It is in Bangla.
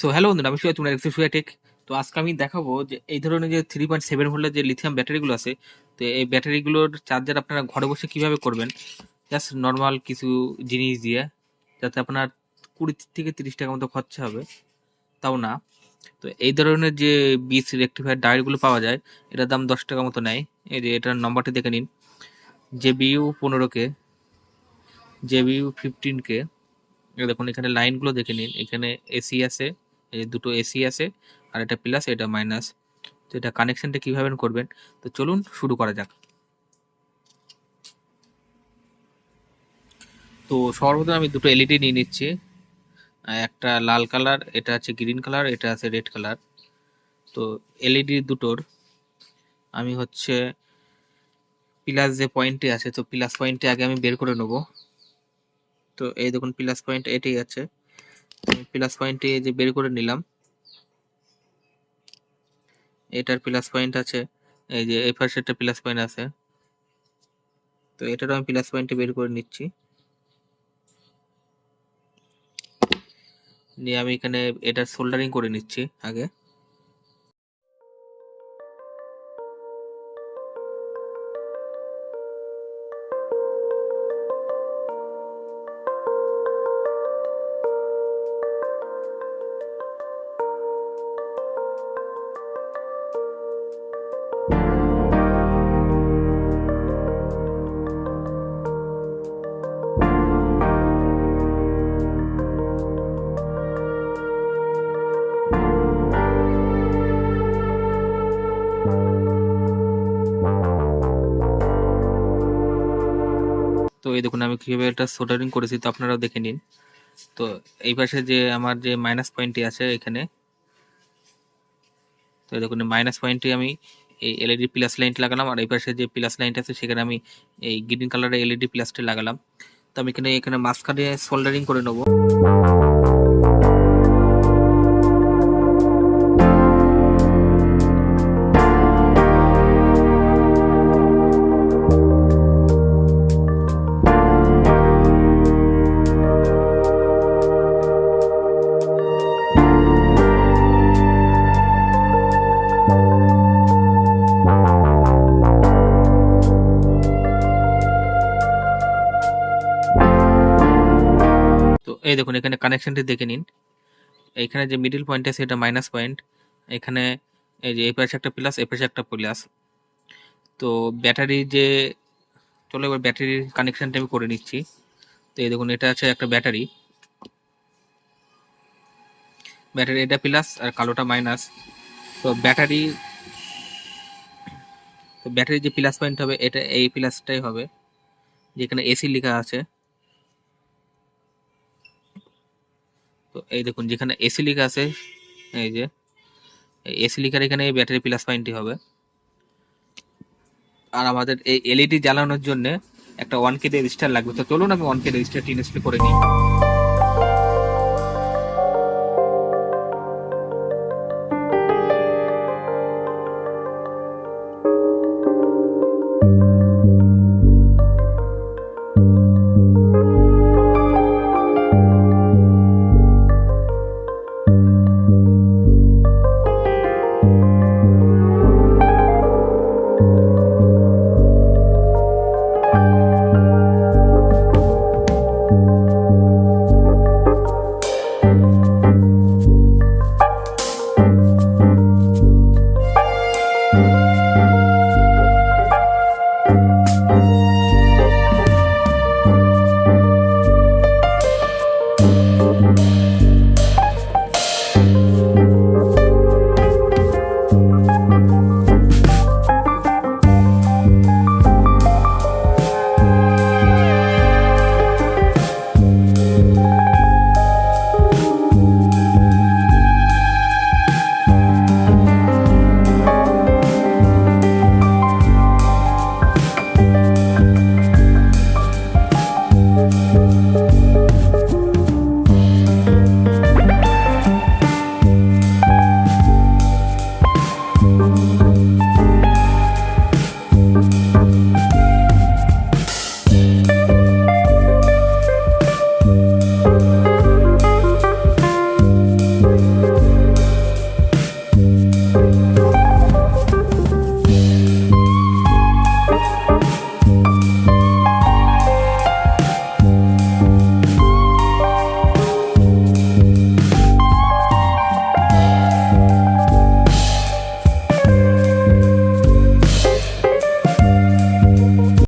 সো হ্যালো বন্ধুরা, আমি সুয়া, তোমরা দেখছো সুয়া টেক। তো আজকে আমি দেখাবো যে এই ধরনের যে 3.7 ভোল্টের যে লিথিয়াম ব্যাটারিগুলো আছে, তো এই ব্যাটারিগুলোর চার্জার আপনারা ঘরে বসে কিভাবে করবেন, জাস্ট নর্মাল কিছু জিনিস দিয়ে, যাতে আপনার 20 থেকে 30 টাকা মতো খরচা হবে, তাও না। তো এই ধরনের যে বিস রেক্টিফায়ার ডায়োডগুলো পাওয়া যায়, এটার দাম 10 টাকা মতো নেয়। এই যে এটার নম্বরটি দেখে নিন, JBU 15K, JBU 15K। দেখুন এখানে লাইনগুলো দেখে নিন, এখানে এসি আছে, এই দুটো এসি আছে, আর এটা প্লাস এটা মাইনাস। তো এটা কানেকশনটা কিভাবে করবেন, তো চলুন শুরু করা যাক। তো সর্বপ্রথম আমি দুটো এলইডি নিয়ে নিচ্ছি, একটা লাল কালার, এটা আছে গ্রিন কালার, এটা আছে রেড কালার। তো এলইডি দুটোর আমি হচ্ছে প্লাস যে পয়েন্টটি আছে, তো প্লাস পয়েন্টটি আগে আমি বের করে নেব। তো এই দেখুন প্লাস পয়েন্ট এটাই আছে, প্লাস পয়েন্টটি যে বের করে নিলাম। এটার প্লাস পয়েন্ট আছে, এই যে এই পাশে একটা প্লাস পয়েন্ট আছে, তো এটারও আমি প্লাস পয়েন্টটি বের করে নিচ্ছি। নিয়ে আমি এখানে এটা সোল্ডারিং করে নিচ্ছি আগে। তো এই দেখুন আমি কিভাবে এটা সোল্ডারিং করেছি, তো আপনারাও দেখে নিন। তো এই পাশে যে আমার যে মাইনাস পয়েন্টটি আছে এখানে, তো এই দেখুন মাইনাস পয়েন্টটি আমি এই এলইডি প্লাস লাইনটি লাগালাম, আর এই পাশে যে প্লাস লাইনটা আছে সেখানে আমি এই গ্রিন কালারের এলইডি প্লাসটি লাগালাম। তো আমি এখানে এখানে মাঝখানে সোল্ডারিং করে নেবো। তো এই দেখুন এখানে কানেকশনটি দেখে নিন, এখানে যে মিডিল পয়েন্ট আছে এটা মাইনাস পয়েন্ট, এখানে এই যে এই পাশে একটা প্লাস, এই পাশে একটা প্লাস। তো ব্যাটারি যে, চলো এবার ব্যাটারির কানেকশনটা আমি করে নিচ্ছি। তো এই দেখুন এটা আছে একটা ব্যাটারি, ব্যাটারি এটা প্লাস আর কালোটা মাইনাস। তো ব্যাটারি, তো ব্যাটারি যে প্লাস পয়েন্ট হবে এটা এই প্লাসটাই হবে, যেখানে এসি লেখা আছে। তো এই দেখুন যেখানে এসি লেখা আছে, এই যে এসি লেখার এখানে এই ব্যাটারি প্লাস পয়েন্টই হবে। আর আমাদের এই এলইডি জ্বালানোর জন্য একটা 1K রেজিস্টার লাগবে। তো চলুন আমি 1K রেজিস্টারটি ইনস্টল করে নিই।